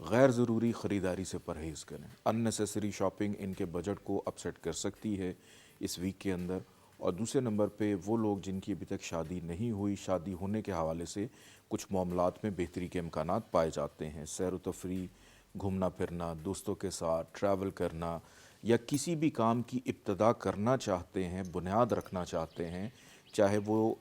غیر ضروری خریداری سے پرہیز کریں. ان نیسیسری شاپنگ ان کے بجٹ کو اپسیٹ کر سکتی ہے اس ویک کے اندر. اور دوسرے نمبر پہ وہ لوگ جن کی ابھی تک شادی نہیں ہوئی, شادی ہونے کے حوالے سے کچھ معاملات میں بہتری کے امکانات پائے جاتے ہیں. سیر و تفریح, گھومنا پھرنا, دوستوں کے ساتھ ٹریول کرنا, یا کسی بھی کام کی ابتدا کرنا چاہتے ہیں, بنیاد رکھنا چاہتے ہیں, چاہے وہ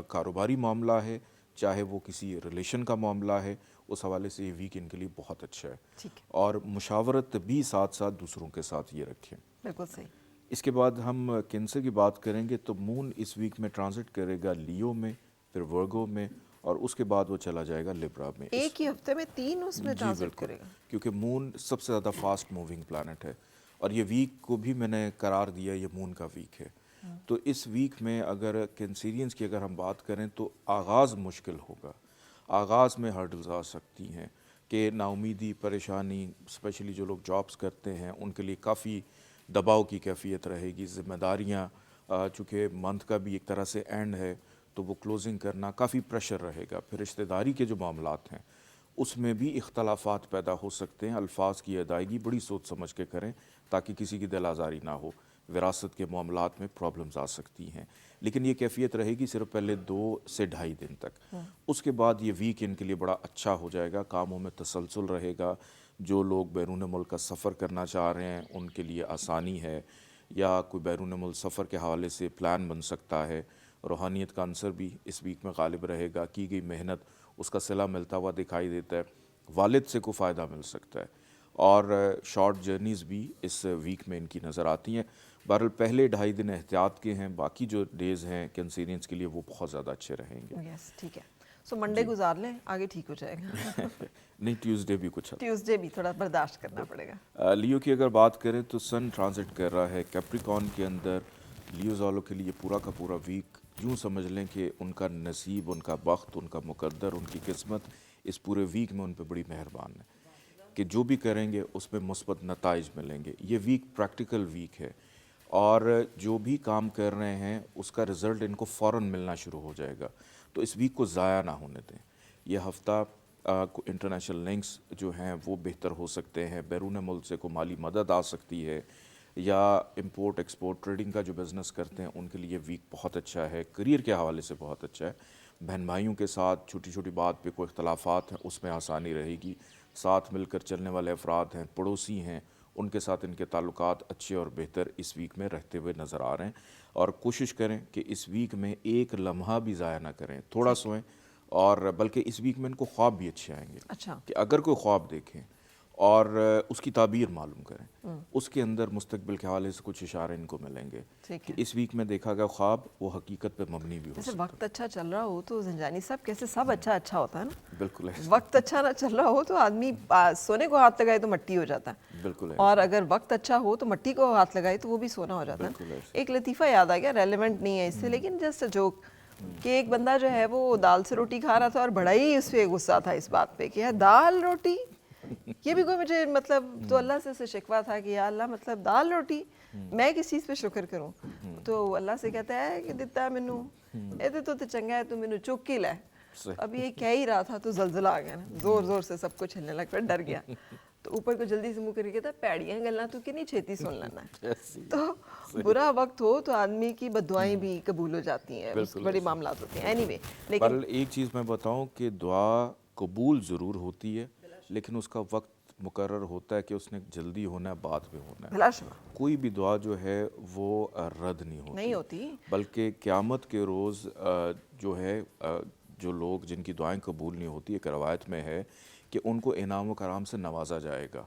کاروباری معاملہ ہے, چاہے وہ کسی ریلیشن کا معاملہ ہے, اس حوالے سے یہ ویک ان کے لیے بہت اچھا ہے. ٹھیک ہے, اور مشاورت بھی ساتھ ساتھ دوسروں کے ساتھ یہ رکھیں. بالکل صحیح. اس کے بعد ہم کینسر کی بات کریں گے تو مون اس ویک میں ٹرانزٹ کرے گا لیو میں, پھر ورگو میں, اور اس کے بعد وہ چلا جائے گا لبرا میں. ایک ہی ہفتے میں 3 اس میں جی ٹرانزٹ بالکل, کرے گا. کیونکہ مون سب سے زیادہ فاسٹ موونگ پلانٹ ہے, اور یہ ویک کو بھی میں نے قرار دیا یہ مون کا ویک ہے. تو اس ویک میں اگر کینسیرینز کی اگر ہم بات کریں تو آغاز مشکل ہوگا, آغاز میں ہرڈلز آ سکتی ہیں کہ نا امیدی, پریشانی, اسپیشلی جو لوگ جابس کرتے ہیں ان کے لیے کافی دباؤ کی کیفیت رہے گی. ذمہ داریاں, چونکہ منتھ کا بھی ایک طرح سے اینڈ ہے تو وہ کلوزنگ کرنا کافی پریشر رہے گا. پھر رشتہ داری کے جو معاملات ہیں اس میں بھی اختلافات پیدا ہو سکتے ہیں. الفاظ کی ادائیگی بڑی سوچ سمجھ کے کریں تاکہ کسی کی دل آزاری نہ ہو. وراثت کے معاملات میں پرابلمز آ سکتی ہیں, لیکن یہ کیفیت رہے گی صرف پہلے 2 سے 2.5 دن تک. اس کے بعد یہ ویک ان کے لیے بڑا اچھا ہو جائے گا, کاموں میں تسلسل رہے گا. جو لوگ بیرون ملک کا سفر کرنا چاہ رہے ہیں ان کے لیے آسانی ہے, یا کوئی بیرون ملک سفر کے حوالے سے پلان بن سکتا ہے. روحانیت کا عنصر بھی اس ویک میں غالب رہے گا, کی گئی محنت اس کا صلہ ملتا ہوا دکھائی دیتا ہے. والد سے کوئی فائدہ مل سکتا ہے, اور شارٹ جرنیز بھی اس ویک میں ان کی نظر آتی ہیں. بہرحال پہلے 2.5 دن احتیاط کے ہیں, باقی جو ڈیز ہیں کینسیرینس کے لیے وہ بہت زیادہ اچھے رہیں گے. یس, ٹھیک ہے. سو منڈے گزار لیں, آگے ٹھیک ہو جائے گا. نہیں, ٹیوزڈے بھی کچھ ٹیوزڈے بھی تھوڑا برداشت کرنا پڑے گا. لیو کی اگر بات کریں تو سن ٹرانزٹ کر رہا ہے کیپریکون کے اندر. لیوز والوں کے لیے پورا کا پورا ویک یوں سمجھ لیں کہ ان کا نصیب, ان کا بخت, ان کا مقدر, ان کی قسمت اس پورے ویک میں ان پہ بڑی مہربان ہے کہ جو بھی کریں گے اس میں مثبت نتائج ملیں گے. یہ ویک پریکٹیکل ویک ہے, اور جو بھی کام کر رہے ہیں اس کا رزلٹ ان کو فوراً ملنا شروع ہو جائے گا. تو اس ویک کو ضائع نہ ہونے دیں. یہ ہفتہ انٹرنیشنل لنکس جو ہیں وہ بہتر ہو سکتے ہیں, بیرون ملک سے کوئی مالی مدد آ سکتی ہے, یا امپورٹ ایکسپورٹ ٹریڈنگ کا جو بزنس کرتے ہیں ان کے لیے ویک بہت اچھا ہے. کریئر کے حوالے سے بہت اچھا ہے. بہن بھائیوں کے ساتھ چھوٹی چھوٹی بات پہ کوئی اختلافات ہیں اس میں آسانی رہے گی. ساتھ مل کر چلنے والے افراد ہیں, پڑوسی ہیں, ان کے ساتھ ان کے تعلقات اچھے اور بہتر اس ویک میں رہتے ہوئے نظر آ رہے ہیں. اور کوشش کریں کہ اس ویک میں ایک لمحہ بھی ضائع نہ کریں, تھوڑا سوئیں. اور بلکہ اس ویک میں ان کو خواب بھی اچھے آئیں گے. اچھا, کہ اگر کوئی خواب دیکھیں اور اس کی تعبیر معلوم کریں, اس کے اندر مستقبل کے حوالے سے کچھ اشارے ان کو ملیں گے کہ اس ویک میں دیکھا گیا خواب وہ حقیقت پہ مبنی بھی ہو جیسے سکتا ہے. وقت اچھا چل رہا ہو تو زنجانی صاحب کیسے سب اچھا ہوتا ہے نا. بالکل وقت اچھا نہ چل رہا ہو تو آدمی سونے کو ہاتھ لگائے تو مٹی ہو جاتا ہے. بالکل اور اگر وقت اچھا ہو تو مٹی کو ہاتھ لگائے تو وہ بھی سونا ہو جاتا ہے. ایک لطیفہ یاد آ گیا, ریلیونٹ نہیں ہے اس سے لیکن جسٹ اے جوک, کہ ایک بندہ جو ہے وہ دال سے روٹی کھا رہا تھا اور بڑا ہی اس پہ غصہ تھا اس بات پہ کہ یار دال روٹی, یہ بھی کوئی مجھے مطلب تو اللہ سے شکوہ تھا کہ یا اللہ مطلب دال روٹی میں کس چیز پہ شکر کروں. تو اللہ سے کہتا ہے کہ دیتا ہے مینوں یہ تو چنگا ہے تو مینوں چک ہی لے. اب یہ کہہ ہی رہا تھا تو زلزلہ آ گیا نا, زور زور سے سب کچھ ہلنے لگ پڑا, ڈر گیا. تو اوپر کو جلدی سے منہ کر کے کہتا پیڑیاں گلاں تو کنی چھیتی سن لینا ہے. تو برا وقت ہو تو آدمی کی بددعائیں بھی قبول ہو جاتی ہیں, بڑے معاملات ہوتے ہیں. اینی وے, لیکن ایک چیز میں بتاؤں کہ دعا قبول ضرور ہوتی ہے لیکن اس کا وقت مقرر ہوتا ہے کہ اس نے جلدی ہونا ہے, بعد میں ہونا ہے. بلا شبہ کوئی بھی دعا جو ہے وہ رد نہیں ہوتی, بلکہ قیامت کے روز جو ہے جو لوگ جن کی دعائیں قبول نہیں ہوتی, ایک روایت میں ہے کہ ان کو انعام و کرام سے نوازا جائے گا.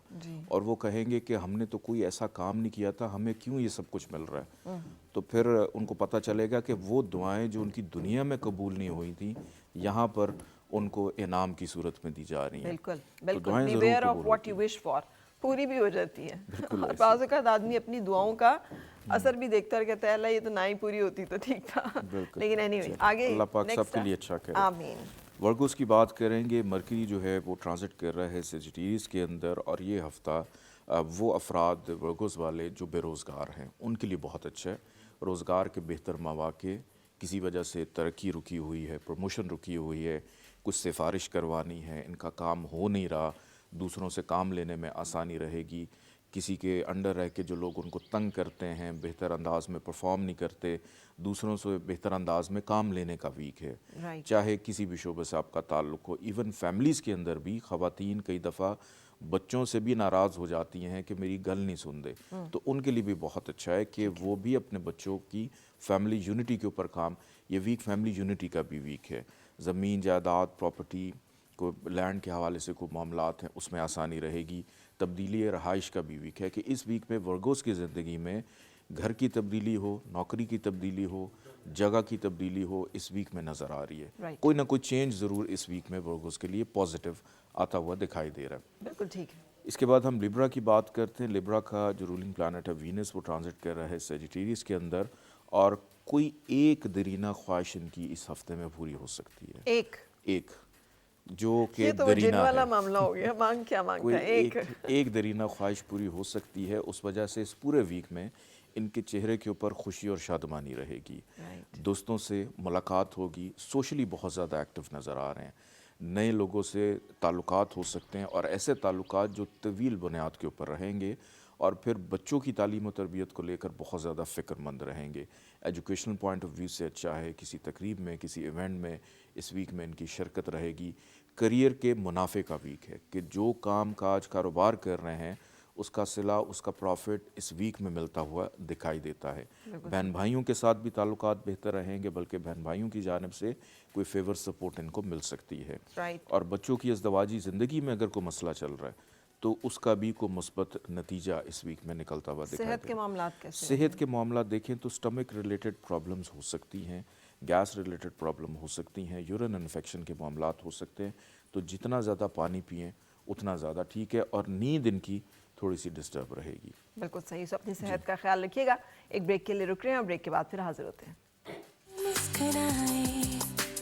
اور وہ کہیں گے کہ ہم نے تو کوئی ایسا کام نہیں کیا تھا, ہمیں کیوں یہ سب کچھ مل رہا ہے. تو پھر ان کو پتہ چلے گا کہ وہ دعائیں جو ان کی دنیا میں قبول نہیں ہوئی تھیں یہاں پر ان کو انعام کی صورت میں دی جا رہی ہیں. بالکل بالکل, beware of what you wish for, پوری بھی ہو جاتی ہے. اور بعض اوقات آدمی اپنی دعاؤں کا اثر بھی دیکھتا ہے اور کہتا ہے اللہ یہ تو نہ ہی پوری ہوتی تو ٹھیک تھا. لیکن اینی وے, آگے اللہ پاک سب کے لیے اچھا کرے. آمین. ورگوز کی بات کریں گے. مرکری جو ہے وہ ٹرانزٹ کر رہا ہے سیجیٹیریس کے اندر, اور یہ ہفتہ وہ افراد ورگوز والے جو بے روزگار ہیں ان کے لیے بہت اچھا ہے. روزگار کے بہتر مواقع, کسی وجہ سے ترقی رکی ہوئی ہے, پروموشن رکی ہوئی ہے, کچھ سفارش کروانی ہے, ان کا کام ہو نہیں رہا, دوسروں سے کام لینے میں آسانی رہے گی. کسی کے انڈر رہ کے جو لوگ ان کو تنگ کرتے ہیں, بہتر انداز میں پرفارم نہیں کرتے, دوسروں سے بہتر انداز میں کام لینے کا ویک ہے. چاہے کسی بھی شعبے سے آپ کا تعلق ہو, ایون فیملیز کے اندر بھی خواتین کئی دفعہ بچوں سے بھی ناراض ہو جاتی ہیں کہ میری گل نہیں سن دے, تو ان کے لیے بھی بہت اچھا ہے کہ وہ بھی اپنے بچوں کی فیملی یونٹی کے اوپر کام. یہ ویک فیملی یونٹی کا بھی ویک ہے. زمین جائیداد پراپرٹی کو لینڈ کے حوالے سے کوئی معاملات ہیں اس میں آسانی رہے گی. تبدیلی رہائش کا بھی ویک ہے کہ اس ویک میں ورگوز کی زندگی میں گھر کی تبدیلی ہو, نوکری کی تبدیلی ہو, جگہ کی تبدیلی ہو, اس ویک میں نظر آ رہی ہے. کوئی نہ کوئی چینج ضرور اس ویک میں ورگوز کے لیے پازیٹیو آتا ہوا دکھائی دے رہا ہے. بالکل ٹھیک ہے. اس کے بعد ہم لیبرا کی بات کرتے ہیں. لیبرا کا جو رولنگ پلانٹ ہے وینس, وہ ٹرانزٹ کر رہا ہے سیجیٹیریس کے اندر, اور کوئی ایک درینہ خواہش ان کی اس ہفتے میں پوری ہو سکتی ہے. ایک جو کہ درینہ والا معاملہ ہو گیا, مانگ کیا مانگتا ہے, ایک درینہ خواہش پوری ہو سکتی ہے. اس وجہ سے اس پورے ویک میں ان کے چہرے کے اوپر خوشی اور شادمانی رہے گی. دوستوں سے ملاقات ہوگی, سوشلی بہت زیادہ ایکٹیو نظر آ رہے ہیں, نئے لوگوں سے تعلقات ہو سکتے ہیں, اور ایسے تعلقات جو طویل بنیاد کے اوپر رہیں گے, اور پھر بچوں کی تعلیم و تربیت کو لے کر بہت زیادہ فکر مند رہیں گے. ایجوکیشنل پوائنٹ آف ویو سے اچھا ہے. کسی تقریب میں, کسی ایونٹ میں اس ویک میں ان کی شرکت رہے گی. کریئر کے منافع کا ویک ہے کہ جو کام کاج کاروبار کر رہے ہیں اس کا صلہ, اس کا پروفٹ اس ویک میں ملتا ہوا دکھائی دیتا ہے. بہن بھائیوں کے ساتھ بھی تعلقات بہتر رہیں گے, بلکہ بہن بھائیوں کی جانب سے کوئی فیور سپورٹ ان کو مل سکتی ہے. اور بچوں کی ازدواجی زندگی میں اگر کوئی مسئلہ چل رہا ہے تو اس کا بھی کوئی مثبت نتیجہ اس ویک میں نکلتا ہوا دکھائی صحت کے معاملات کیسے؟ صحت کے معاملات دیکھیں تو سٹمک ریلیٹڈ پرابلمز ہو سکتی ہیں, گیس ریلیٹڈ پرابلم ہو سکتی ہیں, یورین انفیکشن کے معاملات ہو سکتے ہیں. تو جتنا زیادہ پانی پئیں اتنا زیادہ ٹھیک ہے, اور نیند ان کی تھوڑی سی ڈسٹرب رہے گی. بالکل صحیح. سو اپنی صحت کا خیال رکھیے گا. ایک بریک کے لیے رک رہے ہیں, اور بریک کے بعد پھر حاضر ہوتے ہیں.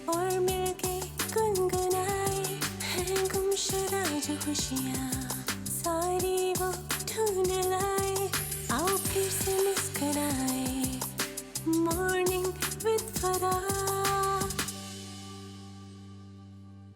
اور مل کے گنگنائے ہیں گمشدہ جو خوشیاں ساری وہ ڈھونڈ لائے, آؤ پھر سے مسکرائے.